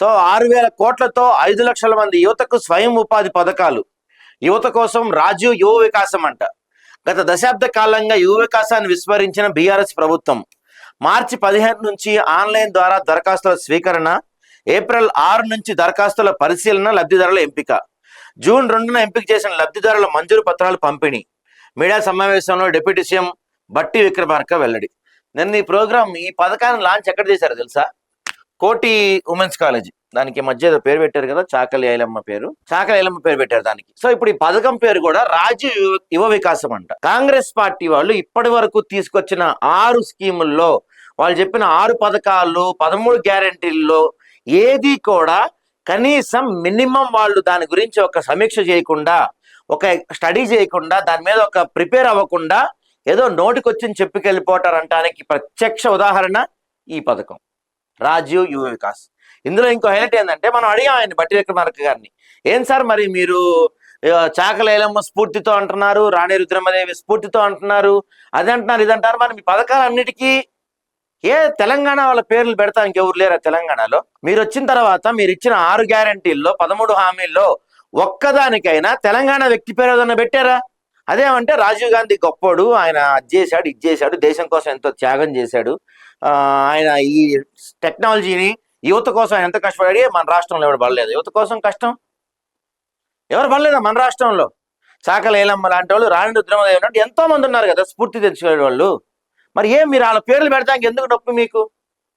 So 6,000 కోట్లతో 5 లక్షల మంది యువతకు స్వయం ఉపాధి పథకాలు, యువత కోసం రాజీవ్ యువ వికాసం అంట. గత దశాబ్ద కాలంగా యువ వికాసాన్ని విస్మరించిన బీఆర్ఎస్ ప్రభుత్వం మార్చి 15 నుంచి ఆన్లైన్ ద్వారా దరఖాస్తుల స్వీకరణ, ఏప్రిల్ 6 నుంచి దరఖాస్తుల పరిశీలన, లబ్ధిదారుల ఎంపిక, జూన్ 2న ఎంపిక చేసిన లబ్ధిదారుల మంజూరు పత్రాలు పంపిణీ. మీడియా సమావేశంలో డిప్యూటీ సీఎం బట్టి విక్రమార్క వెల్లడి. నిన్న ఈ పథకాన్ని లాంచ్ ఎక్కడ చేశారో తెలుసా? కోటి ఉమెన్స్ కాలేజ్, దానికి మధ్య ఏదో పేరు పెట్టారు కదా, చాకలి ఐలమ్మ పేరు పెట్టారు దానికి. సో ఇప్పుడు ఈ పథకం పేరు కూడా రాజీవ్ యువ వికాసం అంట. కాంగ్రెస్ పార్టీ వాళ్ళు ఇప్పటి వరకు తీసుకొచ్చిన 6 స్కీముల్లో, వాళ్ళు చెప్పిన 6 పథకాల్లో, 13 గ్యారంటీల్లో ఏది కూడా కనీసం మినిమం వాళ్ళు దాని గురించి ఒక సమీక్ష చేయకుండా, ఒక స్టడీ చేయకుండా, దాని మీద ఒక ప్రిపేర్ అవ్వకుండా ఏదో నోటికొచ్చి చెప్పుకెళ్ళిపోతారంటానికి ప్రత్యక్ష ఉదాహరణ ఈ పథకం రాజీవ్ యువ వికాస్. ఇందులో ఇంకో హైలైట్ ఏంటంటే, మనం అడిగాం ఆయన బట్టి విక్రమార్క గారిని, ఏం సార్ మరి మీరు చాకలేలమ్మ స్ఫూర్తితో అంటున్నారు, రాణి రుద్రమదేవి స్ఫూర్తితో అంటున్నారు, అది అంటున్నారు, ఇది అంటారు, మరి మీ పథకాలన్నిటికీ తెలంగాణ వాళ్ళ పేర్లు పెడతా ఇంకెవరు లేరా తెలంగాణలో? మీరు వచ్చిన తర్వాత మీరు ఇచ్చిన 6 గ్యారంటీల్లో 13 హామీల్లో ఒక్కదానికైనా తెలంగాణ వ్యక్తి పేరు ఏదన్నా పెట్టారా? అదేమంటే రాజీవ్ గాంధీ గొప్పోడు, ఆయన అది చేశాడు, ఇది చేశాడు, దేశం కోసం ఎంతో త్యాగం చేశాడు, ఆయన ఈ టెక్నాలజీని యువత కోసం ఎంత కష్టపడి, మన రాష్ట్రంలో ఎవరు పడలేదు యువత కోసం కష్టం? ఎవరు పడలేదా మన రాష్ట్రంలో? చాకలేలమ్మ లాంటి వాళ్ళు, రాణి రుద్రమదేవి ఎంతో మంది ఉన్నారు కదా స్ఫూర్తి తెచ్చుకునే వాళ్ళు. మరి మీరు వాళ్ళ పేర్లు పెడతానికి ఎందుకు నొప్పి మీకు?